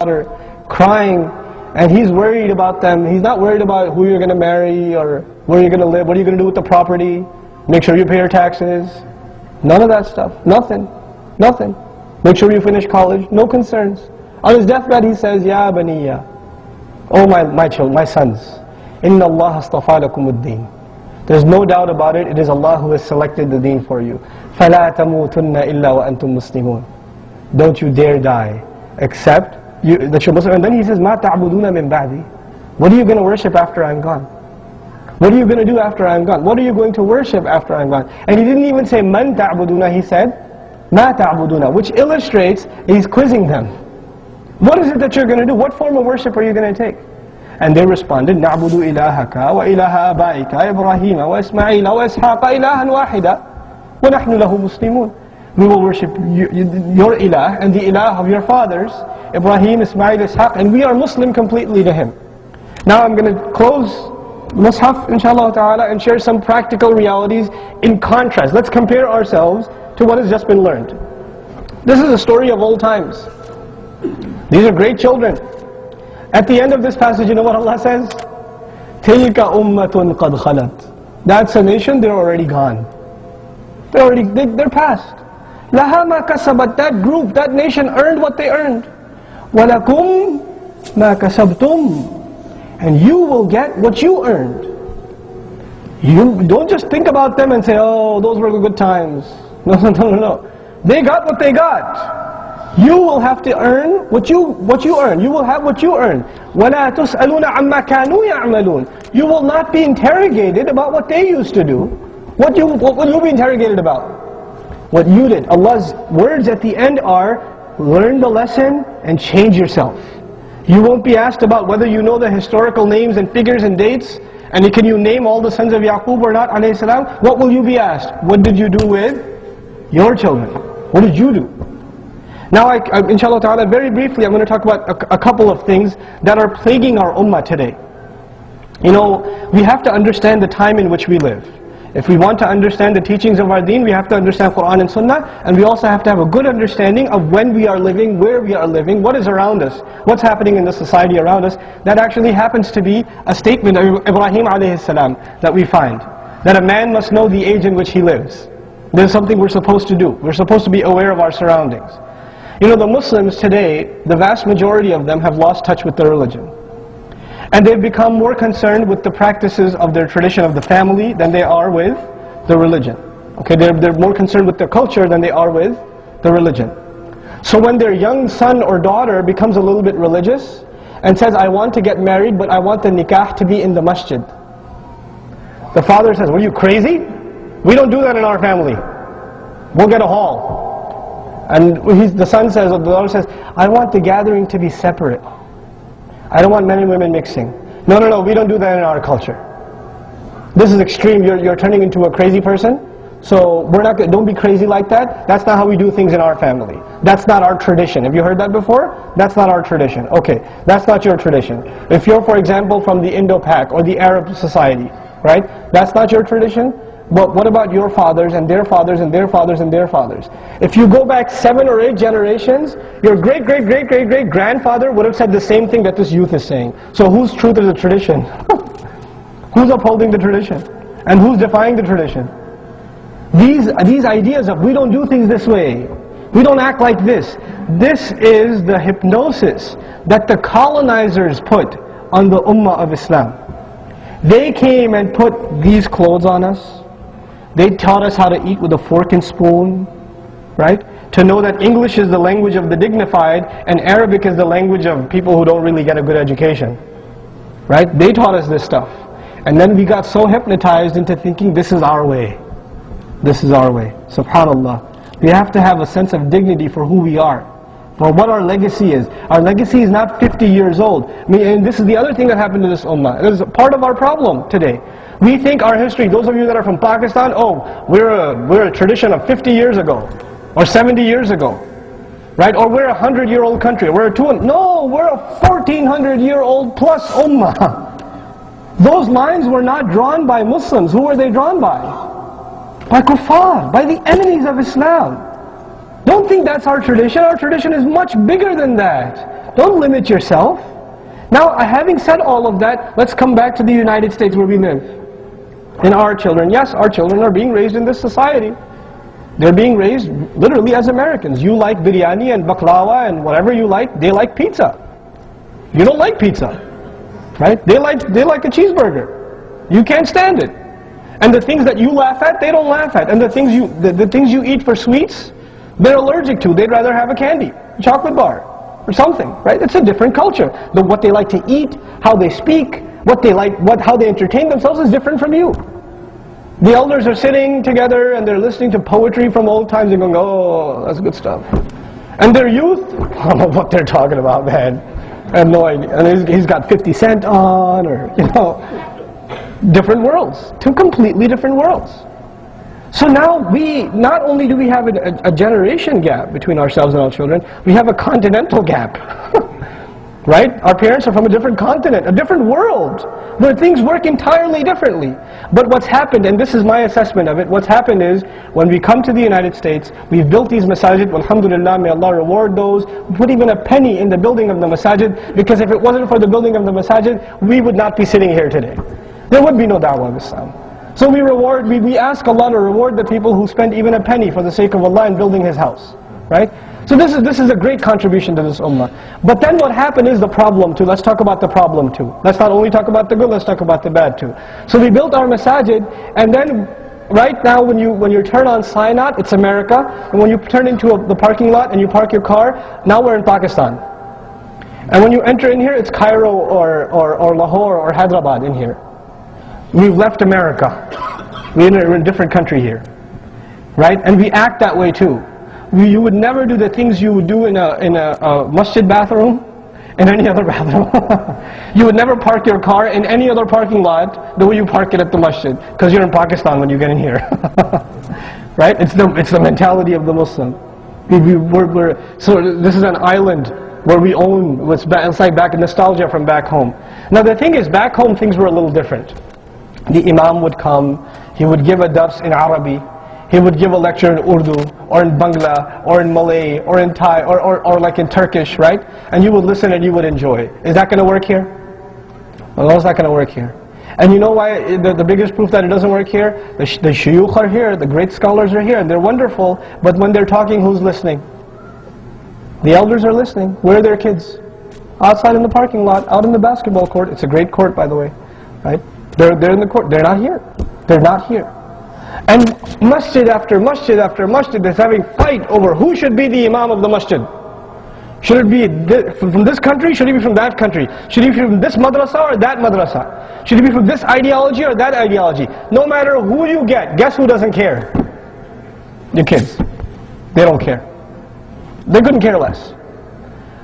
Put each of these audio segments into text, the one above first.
daughter crying, and he's worried about them. He's not worried about who you're going to marry or where you're going to live, what are you going to do with the property, make sure you pay your taxes. None of that stuff. Nothing. Nothing. Make sure you finish college. No concerns. On his deathbed he says, Ya baniya, oh my children, my sons, Inna Allah astafa lakum ad-deen. There's no doubt about it, it is Allah who has selected the deen for you. فَلَا تَمُوتُنَّ إِلَّا وَأَنْتُمْ مُسْلِمُونَ. Don't you dare die, except that you're Muslim. And then he says, مَا تَعْبُدُونَ مِن بَعْدِي. What are you going to worship after I'm gone? What are you going to do after I'm gone? What are you going to worship after I'm gone? And he didn't even say, مَن تَعْبُدُونَ, he said, مَا تَعْبُدُونَ, which illustrates he's quizzing them. What is it that you're going to do? What form of worship are you going to take? And they responded, نَعْبُدُ إِلَهَكَ وَإِلَهَ آبَائِكَ إِبْرَاهِيمَ وَإِسْمَعِيلَ وَإِسْحَاقَ إِلَهًا وَاحِدًا وَنَحْنُ لَهُ مُسْلِمُونَ. We will worship your ilah and the ilah of your fathers, Ibrahim, Ismail, Ishaq, and we are Muslim completely to him. Now I'm going to close Mus'haf, inshallah ta'ala, and share some practical realities in contrast. Let's compare ourselves to what has just been learned. This is a story of old times. These are great children. At the end of this passage, you know what Allah says? تِلْكَ أُمَّةٌ قَدْ خَلَتْ. That's a nation, they're already gone. They're past. لَهَا مَا كَسَبَتْ. That group, that nation earned what they earned. وَلَكُمْ مَا كَسَبْتُمْ. And you will get what you earned. You don't just think about them and say, oh, those were good times. No. They got what they got. You will have to earn what you earn. You will have what you earn. وَلَا تُسْأَلُونَ عَمَّا كَانُوا يَعْمَلُونَ. You will not be interrogated about what they used to do. What will you be interrogated about? What you did. Allah's words at the end are, learn the lesson and change yourself. You won't be asked about whether you know the historical names and figures and dates, and can you name all the sons of Yaqub or not, alayhi salam. What will you be asked? What did you do with your children? What did you do? Now, inshallah ta'ala, very briefly, I'm going to talk about a couple of things that are plaguing our ummah today. You know, we have to understand the time in which we live. If we want to understand the teachings of our deen, we have to understand Quran and Sunnah, and we also have to have a good understanding of when we are living, where we are living, what is around us, what's happening in the society around us. That actually happens to be a statement of Ibrahim alayhi salam that we find, that a man must know the age in which he lives. This is something we're supposed to do. We're supposed to be aware of our surroundings. You know, the Muslims today, the vast majority of them have lost touch with their religion. And they've become more concerned with the practices of their tradition of the family than they are with the religion. Okay, they're more concerned with their culture than they are with the religion. So when their young son or daughter becomes a little bit religious and says, I want to get married, but I want the nikah to be in the masjid, the father says, what are you, crazy? We don't do that in our family. We'll get a hall. And the son says, or the daughter says, I want the gathering to be separate. I don't want men and women mixing. No, we don't do that in our culture. This is extreme. You're turning into a crazy person. So don't be crazy like that. That's not how we do things in our family. That's not our tradition. Have you heard that before? That's not our tradition. Okay, that's not your tradition. If you're, for example, from the Indo-Pak or the Arab society, right? That's not your tradition. But what about your fathers and their fathers and their fathers and their fathers? If you go back 7 or 8 generations, your great-great-great-great-great-grandfather would have said the same thing that this youth is saying. So whose truth is the tradition? Who's upholding the tradition? And who's defying the tradition? These ideas of we don't do things this way, we don't act like this. This is the hypnosis that the colonizers put on the ummah of Islam. They came and put these clothes on us. They taught us how to eat with a fork and spoon, right? To know that English is the language of the dignified and Arabic is the language of people who don't really get a good education, right? They taught us this stuff. And then we got so hypnotized into thinking this is our way. This is our way. SubhanAllah. We have to have a sense of dignity for who we are, for what our legacy is. Our legacy is not 50 years old. I mean, and this is the other thing that happened to this ummah. It is part of our problem today. We think our history, those of you that are from Pakistan, oh, we're a tradition of 50 years ago, or 70 years ago, right? Or we're a 100-year-old country. No, we're a 1400-year-old plus ummah. Those lines were not drawn by Muslims. Who were they drawn by? By kuffar, by the enemies of Islam. Don't think that's our tradition. Our tradition is much bigger than that. Don't limit yourself. Now, having said all of that, let's come back to the United States where we live. And our children, yes, our children are being raised in this society. They're being raised literally as Americans. You like biryani and baklava and whatever you like, they like pizza. You don't like pizza, right? They like a cheeseburger. You can't stand it. And the things that you laugh at, they don't laugh at. And the things you eat for sweets, they're allergic to. They'd rather have a candy, a chocolate bar, or something, right? It's a different culture. What they like to eat, how they speak, what they like, how they entertain themselves is different from you. The elders are sitting together and they're listening to poetry from old times and going, oh, that's good stuff. And their youth, I don't know what they're talking about, man. I have no idea. And he's got 50 Cent on, or, you know, different worlds. Two completely different worlds. So now not only do we have a generation gap between ourselves and our children, we have a continental gap. Right? Our parents are from a different continent, a different world, where things work entirely differently. But what's happened, and this is my assessment of it, what's happened is, when we come to the United States, we've built these masajid, alhamdulillah, may Allah reward those, we put even a penny in the building of the masajid, because if it wasn't for the building of the masajid, we would not be sitting here today. There would be no da'wah of Islam. So we ask Allah to reward the people who spend even a penny for the sake of Allah in building His house. Right? So this is a great contribution to this ummah. But then what happened is the problem too. Let's talk about the problem too. Let's not only talk about the good, let's talk about the bad too. So we built our masajid, and then right now when you turn on Sinat, it's America, and when you turn into the parking lot and you park your car, now we're in Pakistan. And when you enter in here, it's Cairo or Lahore or Hyderabad in here. We've left America. We're in a different country here. Right? And we act that way too. You would never do the things you would do in a masjid bathroom, in any other bathroom. You would never park your car in any other parking lot the way you park it at the masjid, because you're in Pakistan when you get in here. Right? It's the mentality of the Muslim. So this is an island where we own, it's like back nostalgia from back home. Now the thing is, back home things were a little different. The Imam would come, he would give a dars in Arabic, he would give a lecture in Urdu, or in Bangla, or in Malay, or in Thai, or like in Turkish, right? And you would listen and you would enjoy. Is that going to work here? Well, no, it's not going to work here. And you know why the biggest proof that it doesn't work here? The shuyukh are here, the great scholars are here, and they're wonderful, but when they're talking, who's listening? The elders are listening. Where are their kids? Outside in the parking lot, out in the basketball court. It's a great court, by the way, right? They're in the court. They're not here. They're not here. And masjid after masjid after masjid is having fight over who should be the imam of the masjid. Should it be from this country? Should it be from that country? Should it be from this madrasa or that madrasa? Should it be from this ideology or that ideology? No matter who you get, guess who doesn't care? Your kids. They don't care. They couldn't care less.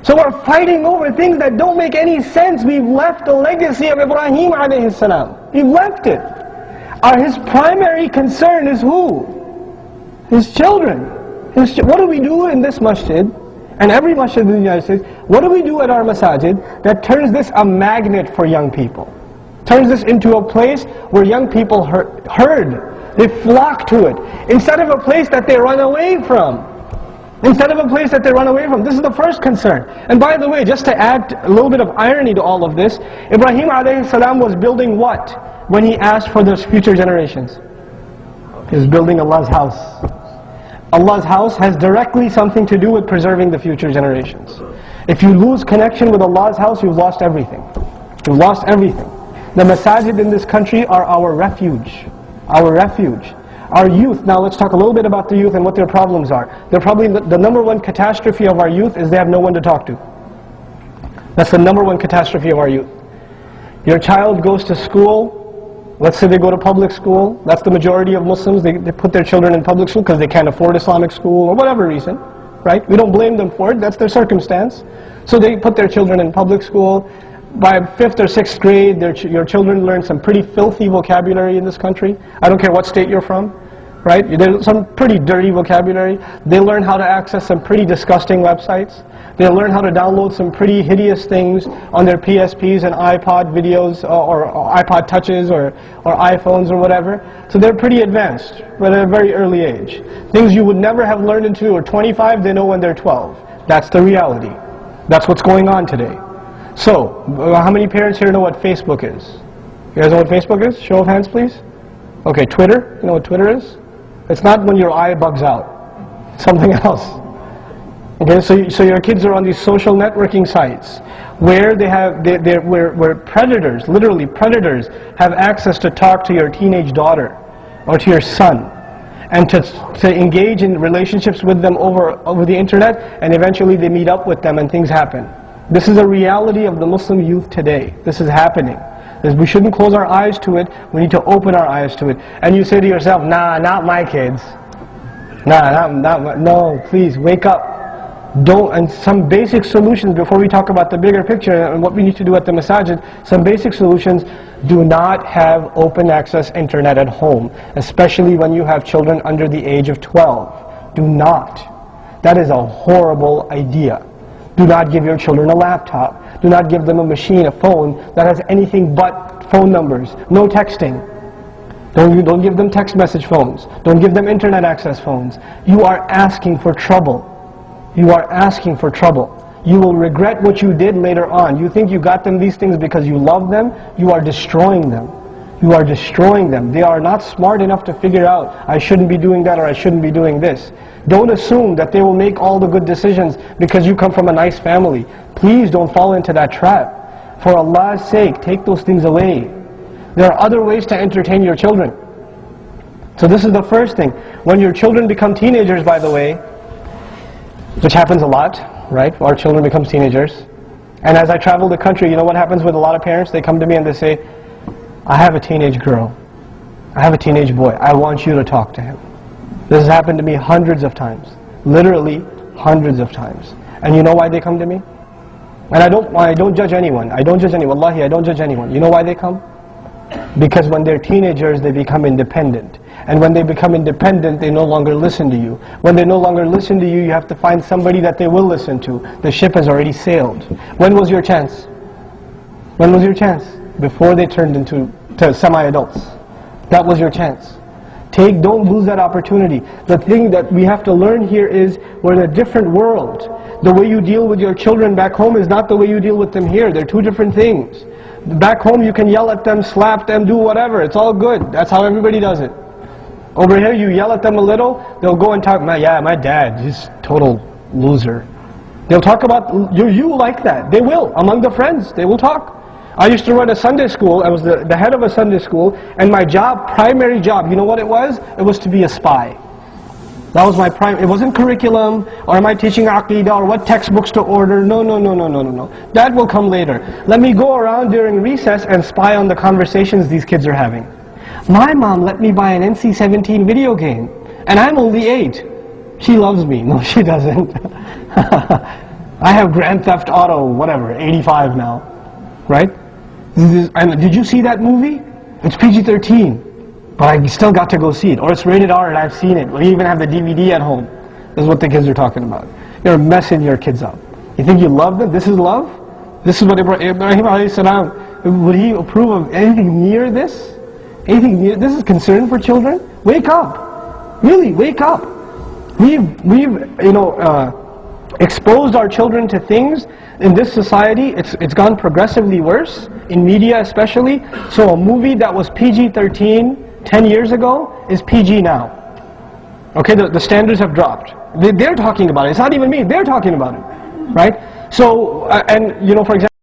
So we're fighting over things that don't make any sense. We've left the legacy of Ibrahim alayhi salam. We've left it. His primary concern is who? His children. What do we do in this masjid, and every masjid in the United States, what do we do at our masajid that turns this a magnet for young people? Turns this into a place where young people herd. They flock to it. Instead of a place that they run away from. Instead of a place that they run away from. This is the first concern. And by the way, just to add a little bit of irony to all of this, Ibrahim alayhi salam was building what when he asked for those future generations? He was building Allah's house. Allah's house has directly something to do with preserving the future generations. If you lose connection with Allah's house, you've lost everything. You've lost everything. The masajid in this country are our refuge. Our refuge. Our youth, now let's talk a little bit about the youth and what their problems are. They're probably the number one catastrophe of our youth is they have no one to talk to. That's the number one catastrophe of our youth. Your child goes to school, let's say they go to public school, that's the majority of Muslims, they put their children in public school because they can't afford Islamic school or whatever reason, right? We don't blame them for it, that's their circumstance. So they put their children in public school. By 5th or 6th grade, your children learn some pretty filthy vocabulary in this country. I don't care what state you're from, right? There's some pretty dirty vocabulary. They learn how to access some pretty disgusting websites. They learn how to download some pretty hideous things on their PSPs and iPod videos or iPod touches or iPhones or whatever. So they're pretty advanced, but at a very early age. Things you would never have learned until you were 25, they know when they're 12. That's the reality. That's what's going on today. So, how many parents here know what Facebook is? You guys know what Facebook is? Show of hands, please. Okay, Twitter. You know what Twitter is? It's not when your eye bugs out. It's something else. Okay, so your kids are on these social networking sites where where predators, literally predators, have access to talk to your teenage daughter or to your son, and to engage in relationships with them over the internet, and eventually they meet up with them and things happen. This is a reality of the Muslim youth today. This is happening. We shouldn't close our eyes to it. We need to open our eyes to it. And you say to yourself, nah, not my kids. Nah, no, please, wake up. And some basic solutions before we talk about the bigger picture and what we need to do at the masajid. Some basic solutions: do not have open access internet at home, especially when you have children under the age of 12. Do not. That is a horrible idea. Do not give your children a laptop. Do not give them a machine, a phone that has anything but phone numbers. No texting. Don't give them text message phones. Don't give them internet access phones. You are asking for trouble. You are asking for trouble. You will regret what you did later on. You think you got them these things because you love them. You are destroying them. You are destroying them. They are not smart enough to figure out, I shouldn't be doing that or I shouldn't be doing this. Don't assume that they will make all the good decisions because you come from a nice family. Please don't fall into that trap. For Allah's sake, take those things away. There are other ways to entertain your children. So this is the first thing. When your children become teenagers, by the way, which happens a lot, right? Our children become teenagers. And as I travel the country, you know what happens with a lot of parents? They come to me and they say, I have a teenage girl. I have a teenage boy. I want you to talk to him. This has happened to me hundreds of times. Literally hundreds of times. And you know why they come to me? And I don't judge anyone. I don't judge anyone. Wallahi, I don't judge anyone. You know why they come? Because when they're teenagers, they become independent. And when they become independent, they no longer listen to you. When they no longer listen to you, you have to find somebody that they will listen to. The ship has already sailed. When was your chance? When was your chance? Before they turned into semi-adults. That was your chance. Don't lose that opportunity. The thing that we have to learn here is we're in a different world. The way you deal with your children back home is not the way you deal with them here. They're two different things. Back home you can yell at them, slap them, do whatever. It's all good. That's how everybody does it. Over here you yell at them a little, they'll go and talk, my dad, he's total loser. They'll talk about you like that. They will. Among the friends, they will talk. I used to run a Sunday school. I was the head of a Sunday school, and my primary job, you know what it was? It was to be a spy. That was my it wasn't curriculum, or am I teaching Aqidah, or what textbooks to order. No. That will come later. Let me go around during recess and spy on the conversations these kids are having. My mom let me buy an NC-17 video game, and I'm only 8. She loves me. No, she doesn't. I have Grand Theft Auto, whatever, 85 now, right? And did you see that movie? It's PG-13, but I still got to go see it. Or it's rated R and I've seen it. We even have the DVD at home. This is what the kids are talking about. You're messing your kids up. You think you love them? This is love? This is what Ibrahim alayhi salam, would he approve of anything near this? Anything near this is concern for children? Wake up. Really, wake up. We've exposed our children to things in this society. It's gone progressively worse, in media especially. So a movie that was PG-13 10 years ago is PG now. Okay, the standards have dropped. They're talking about it. It's not even me. They're talking about it, right? So, for example,